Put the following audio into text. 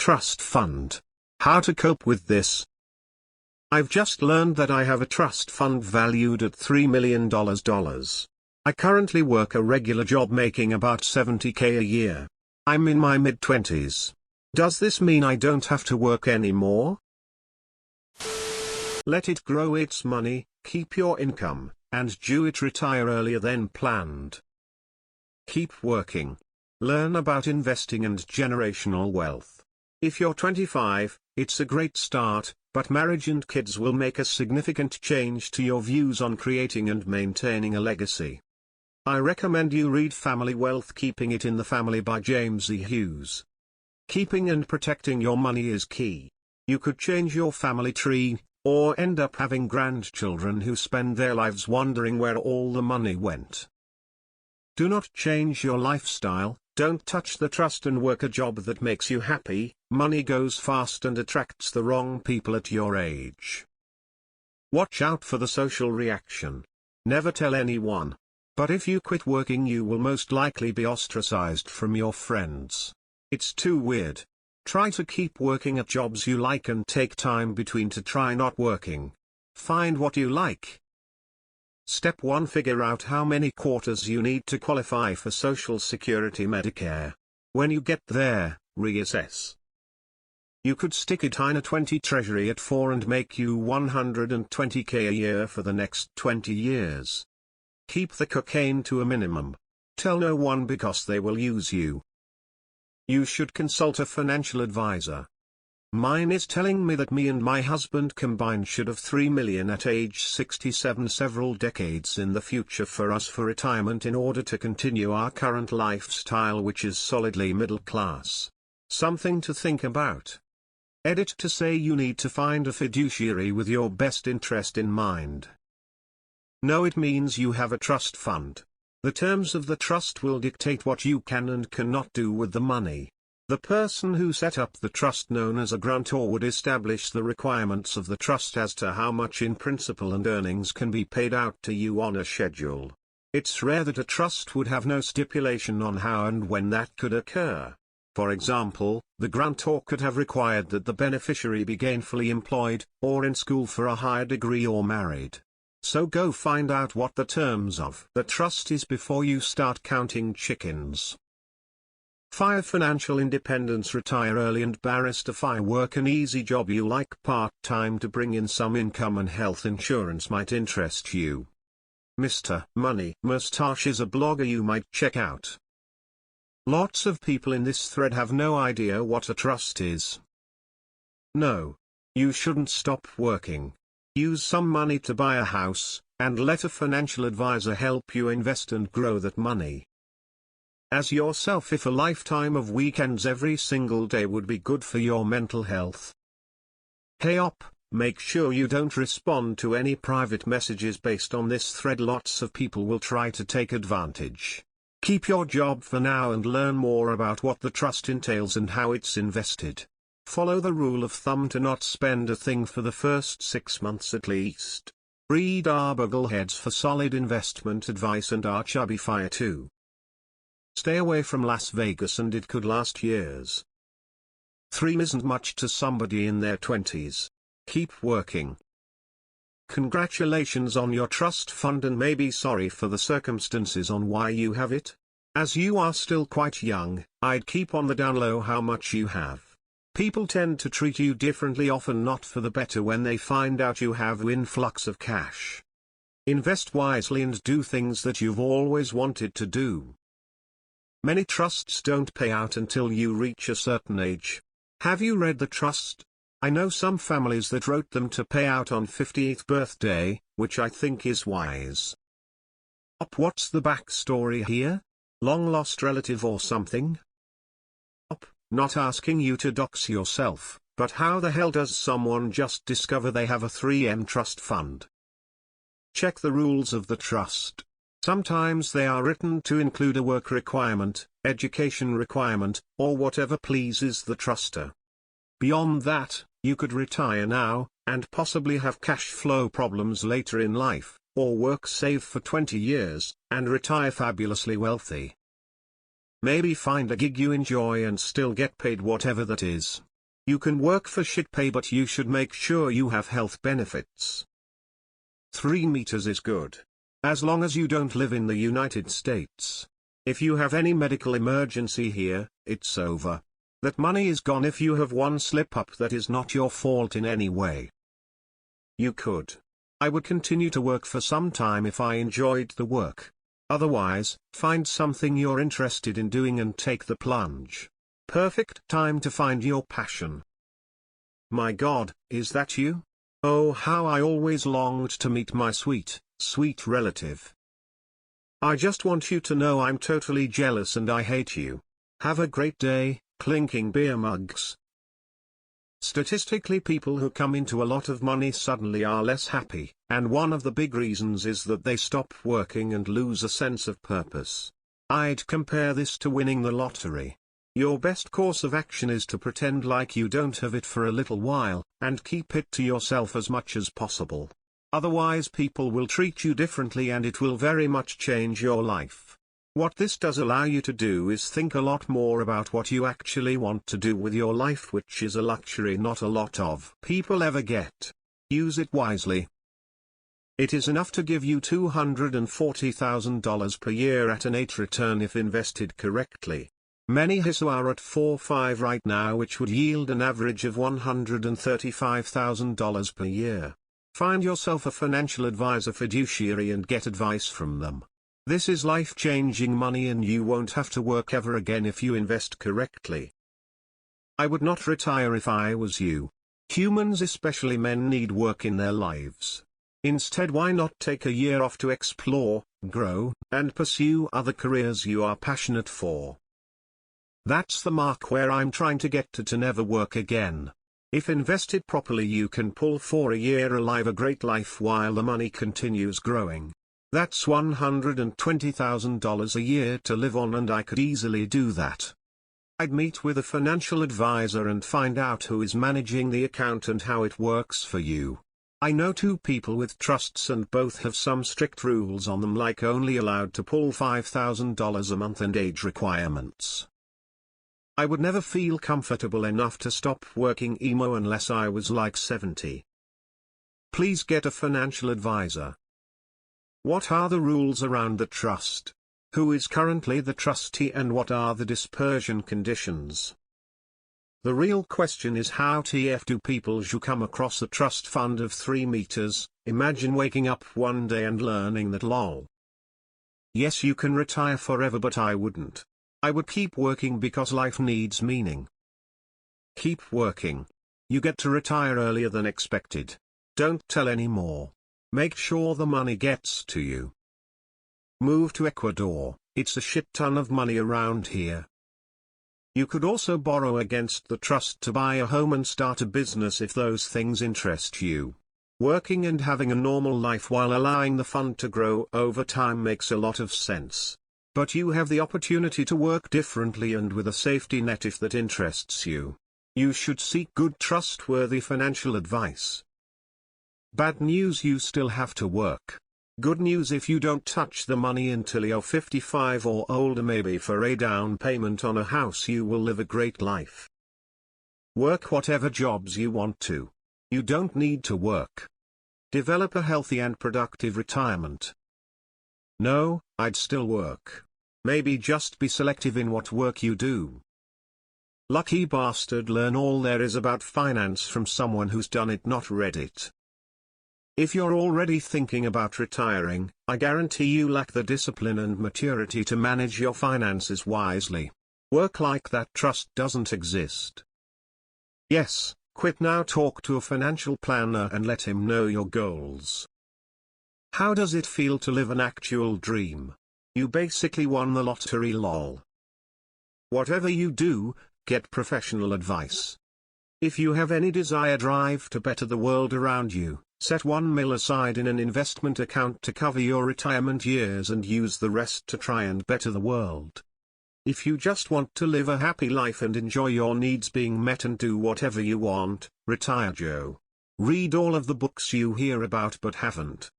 trust fund. How to cope with this? I've just learned that I have a trust fund valued at $3 million. I currently work a regular job making about $70K a year. I'm in my mid-20s. Does this mean I don't have to work anymore? Let it grow its money, keep your income, and do it retire earlier than planned. Keep working. Learn about investing and generational wealth. If you're 25, it's a great start, but marriage and kids will make a significant change to your views on creating and maintaining a legacy. I recommend you read Family Wealth: Keeping It in the Family by James E. Hughes. Keeping and protecting your money is key. You could change your family tree, or end up having grandchildren who spend their lives wondering where all the money went. Do not change your lifestyle. Don't touch the trust and work a job that makes you happy. Money goes fast and attracts the wrong people at your age. Watch out for the social reaction. Never tell anyone. But if you quit working, you will most likely be ostracized from your friends. It's too weird. Try to keep working at jobs you like and take time between to try not working. Find what you like. Step 1: Figure out how many quarters you need to qualify for Social Security Medicare. When you get there, reassess. You could stick it in a 20 treasury at 4 and make you $120K a year for the next 20 years. Keep the cocaine to a minimum. Tell no one because they will use you. You should consult a financial advisor. Mine is telling me that me and my husband combined should have $3 million at age 67 several decades in the future for us for retirement in order to continue our current lifestyle, which is solidly middle class. Something to think about. Edit to say you need to find a fiduciary with your best interest in mind. No, it means you have a trust fund. The terms of the trust will dictate what you can and cannot do with the money. The person who set up the trust, known as a grantor, would establish the requirements of the trust as to how much in principal and earnings can be paid out to you on a schedule. It's rare that a trust would have no stipulation on how and when that could occur. For example, the grantor could have required that the beneficiary be gainfully employed, or in school for a higher degree, or married. So go find out what the terms of the trust is before you start counting chickens. 5. Financial independence: Retire early and barristify. Work an easy job you like part-time to bring in some income, and health insurance might interest you. Mr. Money Mustache is a blogger you might check out. Lots of people in this thread have no idea what a trust is. No. You shouldn't stop working. Use some money to buy a house, and let a financial advisor help you invest and grow that money. Ask yourself if a lifetime of weekends every single day would be good for your mental health. Hey op, make sure you don't respond to any private messages based on this thread. Lots of people will try to take advantage. Keep your job for now and learn more about what the trust entails and how it's invested. Follow the rule of thumb to not spend a thing for the first 6 months at least. Read our Bugleheads for solid investment advice and our Chubby Fire too. Stay away from Las Vegas and it could last years. 3 isn't much to somebody in their 20s. Keep working. Congratulations on your trust fund, and maybe sorry for the circumstances on why you have it. As you are still quite young, I'd keep on the down low how much you have. People tend to treat you differently, often not for the better, when they find out you have an influx of cash. Invest wisely and do things that you've always wanted to do. Many trusts don't pay out until you reach a certain age. Have you read the trust? I know some families that wrote them to pay out on 58th birthday, which I think is wise. What's the backstory here? Long lost relative or something? Not asking you to dox yourself, but how the hell does someone just discover they have a 3M trust fund? Check the rules of the trust. Sometimes they are written to include a work requirement, education requirement, or whatever pleases the truster. Beyond that, you could retire now, and possibly have cash flow problems later in life, or work save for 20 years, and retire fabulously wealthy. Maybe find a gig you enjoy and still get paid whatever that is. You can work for shit pay, but you should make sure you have health benefits. 3 meters is good. As long as you don't live in the United States. If you have any medical emergency here, it's over. That money is gone if you have one slip-up that is not your fault in any way. You could. I would continue to work for some time if I enjoyed the work. Otherwise, find something you're interested in doing and take the plunge. Perfect time to find your passion. My God, is that you? Oh, how I always longed to meet my sweet, sweet relative. I just want you to know I'm totally jealous and I hate you. Have a great day, clinking beer mugs. Statistically, people who come into a lot of money suddenly are less happy, and one of the big reasons is that they stop working and lose a sense of purpose. I'd compare this to winning the lottery. Your best course of action is to pretend like you don't have it for a little while, and keep it to yourself as much as possible. Otherwise, people will treat you differently and it will very much change your life. What this does allow you to do is think a lot more about what you actually want to do with your life, which is a luxury not a lot of people ever get. Use it wisely. It is enough to give you $240,000 per year at an 8 return if invested correctly. Many HISU are at 4.5 right now, which would yield an average of $135,000 per year. Find yourself a financial advisor fiduciary and get advice from them. This is life-changing money and you won't have to work ever again if you invest correctly. I would not retire if I was you. Humans, especially men, need work in their lives. Instead, why not take a year off to explore, grow, and pursue other careers you are passionate for? That's the mark where I'm trying to get to never work again. If invested properly, you can pull for a year alive a great life while the money continues growing. That's $120,000 a year to live on, and I could easily do that. I'd meet with a financial advisor and find out who is managing the account and how it works for you. I know 2 people with trusts and both have some strict rules on them, like only allowed to pull $5,000 a month and age requirements. I would never feel comfortable enough to stop working emo unless I was like 70. Please get a financial advisor. What are the rules around the trust? Who is currently the trustee and what are the dispersion conditions? The real question is, how TF do people who come across a trust fund of 3 meters, imagine waking up one day and learning that lol. Yes, you can retire forever, but I wouldn't. I would keep working because life needs meaning. Keep working. You get to retire earlier than expected. Don't tell any more. Make sure the money gets to you. Move to Ecuador, it's a shit ton of money around here. You could also borrow against the trust to buy a home and start a business if those things interest you. Working and having a normal life while allowing the fund to grow over time makes a lot of sense. But you have the opportunity to work differently and with a safety net if that interests you. You should seek good, trustworthy financial advice. Bad news, you still have to work. Good news, if you don't touch the money until you're 55 or older, maybe for a down payment on a house, you will live a great life. Work whatever jobs you want to. You don't need to work. Develop a healthy and productive retirement. No, I'd still work. Maybe just be selective in what work you do. Lucky bastard, learn all there is about finance from someone who's done it, not read it. If you're already thinking about retiring, I guarantee you lack the discipline and maturity to manage your finances wisely. Work like that trust doesn't exist. Yes, quit now, talk to a financial planner and let him know your goals. How does it feel to live an actual dream? You basically won the lottery, lol. Whatever you do, get professional advice. If you have any desire, drive to better the world around you. Set $1 million aside in an investment account to cover your retirement years and use the rest to try and better the world. If you just want to live a happy life and enjoy your needs being met and do whatever you want, retire Joe. Read all of the books you hear about but haven't.